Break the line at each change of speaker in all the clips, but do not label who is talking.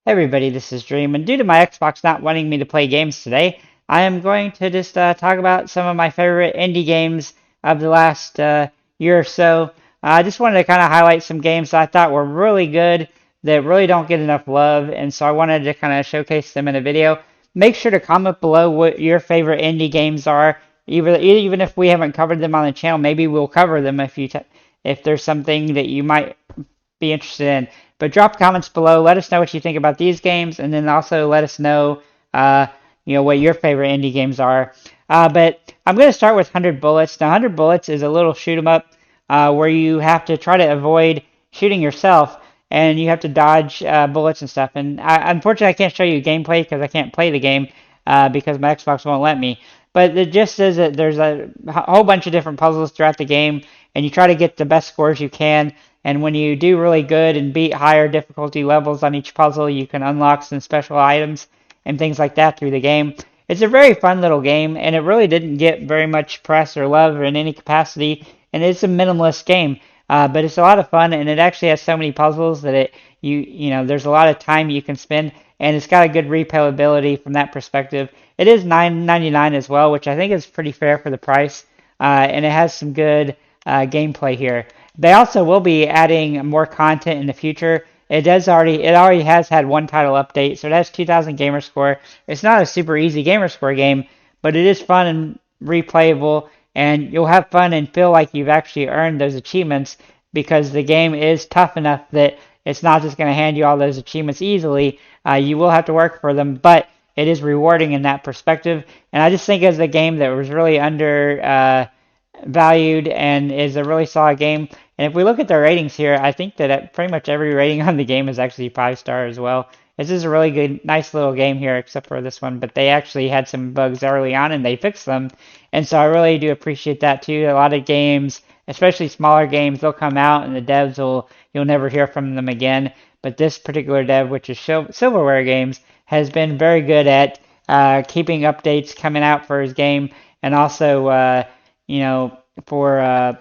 Hey everybody, this is Dream, and due to my Xbox not wanting me to play games today, I am going to just talk about some of my favorite indie games of the last year or so. I just wanted to kind of highlight some games that I thought were really good that really don't get enough love, and so I wanted to kind of showcase them in a video. Make sure to comment below what your favorite indie games are. Even if we haven't covered them on the channel, maybe we'll cover them if there's something that you might be interested in. But drop comments below. Let us know what you think about these games, and then also let us know, uh, what your favorite indie games are. But I'm going to start with 100 Bullets. Now, 100 Bullets is a little shoot 'em up where you have to try to avoid shooting yourself, and you have to dodge bullets and stuff. And unfortunately, I can't show you gameplay because I can't play the game because my Xbox won't let me. But it just says that there's a whole bunch of different puzzles throughout the game, and you try to get the best scores you can. And when you do really good and beat higher difficulty levels on each puzzle, you can unlock some special items and things like that through the game. It's a very fun little game, and it really didn't get very much press or love in any capacity. And it's a minimalist game, but it's a lot of fun, and it actually has so many puzzles that there's a lot of time you can spend, and it's got a good replayability from that perspective. It is $9.99 as well, which I think is pretty fair for the price, and it has some good gameplay here. They also will be adding more content in the future. It already has had one title update, so it has 2000 gamer score. It's not a super easy gamer score game, but it is fun and replayable, and you'll have fun and feel like you've actually earned those achievements because the game is tough enough that it's not just going to hand you all those achievements easily. You will have to work for them, but it is rewarding in that perspective. And I just think it's a game that was really under valued and is a really solid game. And if we look at the ratings here, I think that pretty much every rating on the game is actually 5 star as well. This is a really good, nice little game here, except for this one. But they actually had some bugs early on, and they fixed them. And so I really do appreciate that too. A lot of games, especially smaller games, they'll come out, and the devs you'll never hear from them again. But this particular dev, which is Silverware Games, has been very good at keeping updates coming out for his game, and also for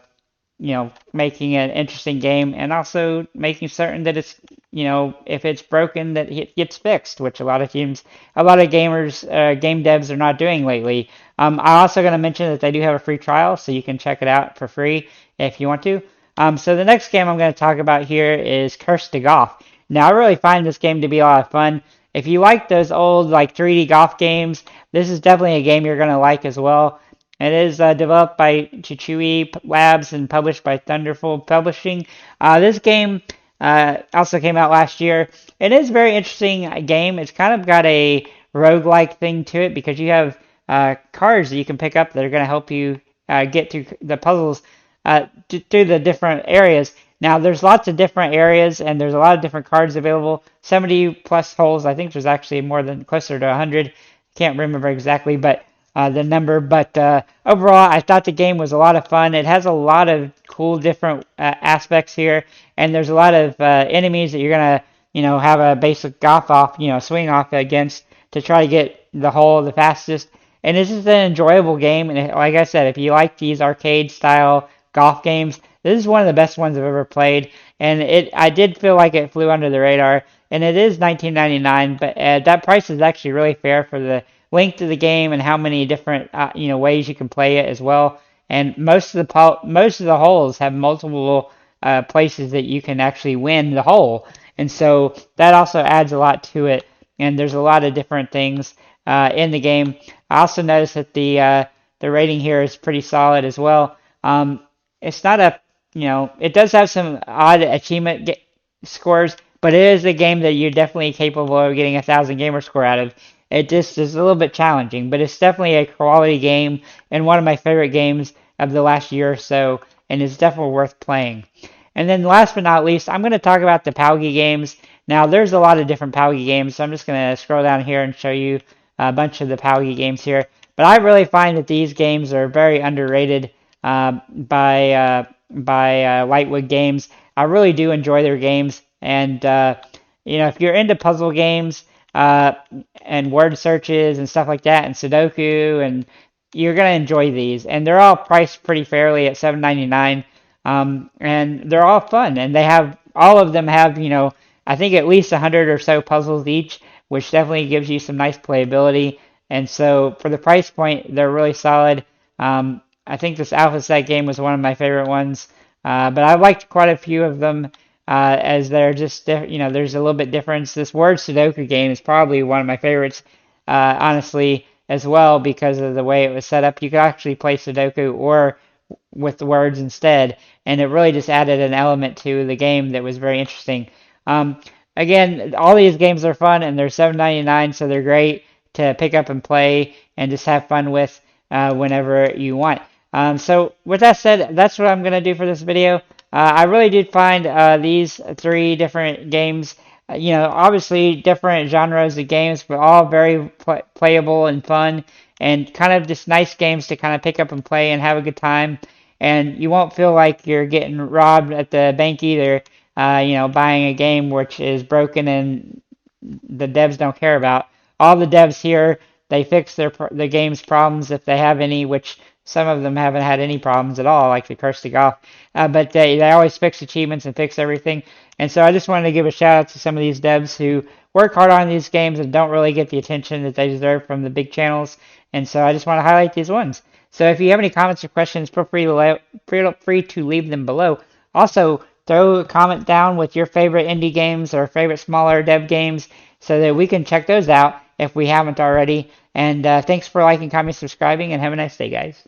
making an interesting game, and also making certain that it's, if it's broken, that it gets fixed, which a lot of gamers, game devs are not doing lately. I'm also going to mention that they do have a free trial, so you can check it out for free if you want to. So the next game I'm going to talk about here is Cursed to Golf. Now, I really find this game to be a lot of fun. If you like those old 3D golf games, this is definitely a game you're going to like as well. It is developed by Chichui Labs and published by Thunderful Publishing. This game also came out last year. It is a very interesting game. It's kind of got a roguelike thing to it because you have cards that you can pick up that are going to help you get through the puzzles through the different areas. Now, there's lots of different areas, and there's a lot of different cards available. 70 plus holes. I think there's actually more than closer to 100. Can't remember exactly, but the number. But overall, I thought the game was a lot of fun. It has a lot of cool different aspects here, and there's a lot of enemies that you're gonna, have a basic golf off, swing off against to try to get the hole the fastest. And this is an enjoyable game. And like I said, if you like these arcade style golf games, this is one of the best ones I've ever played. And I did feel like it flew under the radar. And it is $19.99, but that price is actually really fair for the length of the game and how many different ways you can play it as well. And most of the holes have multiple places that you can actually win the hole, and so that also adds a lot to it. And there's a lot of different things in the game. I also noticed that the rating here is pretty solid as well. It's not it does have some odd achievement scores, but it is a game that you're definitely capable of getting 1,000 gamer score out of. It just is a little bit challenging, but it's definitely a quality game and one of my favorite games of the last year or so, and it's definitely worth playing. And then last but not least, I'm going to talk about the Palgi games. Now, there's a lot of different Palgi games, so I'm just going to scroll down here and show you a bunch of the Palgi games here. But I really find that these games are very underrated by Lightwood Games. I really do enjoy their games, and if you're into puzzle games and word searches and stuff like that, and Sudoku, and you're gonna enjoy these. And they're all priced pretty fairly at $7.99, and they're all fun. And all of them have I think at least 100 or so puzzles each, which definitely gives you some nice playability. And so for the price point, they're really solid. I think this Alpha Set game was one of my favorite ones, but I liked quite a few of them as they're just, there's a little bit difference. This Word Sudoku game is probably one of my favorites, honestly, as well, because of the way it was set up. You could actually play Sudoku or with the words instead, and it really just added an element to the game that was very interesting. Um, Again, all these games are fun, and they're $7.99, so they're great to pick up and play and just have fun with whenever you want. So with that said, that's what I'm going to do for this video. I really did find these three different games, obviously different genres of games, but all very playable and fun, and kind of just nice games to kind of pick up and play and have a good time. And you won't feel like you're getting robbed at the bank either, buying a game which is broken and the devs don't care about. All the devs here, they fix the game's problems if they have any, which some of them haven't had any problems at all, like the Curse to Golf. But they always fix achievements and fix everything. And so I just wanted to give a shout out to some of these devs who work hard on these games and don't really get the attention that they deserve from the big channels. And so I just want to highlight these ones. So if you have any comments or questions, feel free to leave them below. Also, throw a comment down with your favorite indie games or favorite smaller dev games so that we can check those out if we haven't already. And thanks for liking, commenting, subscribing, and have a nice day, guys.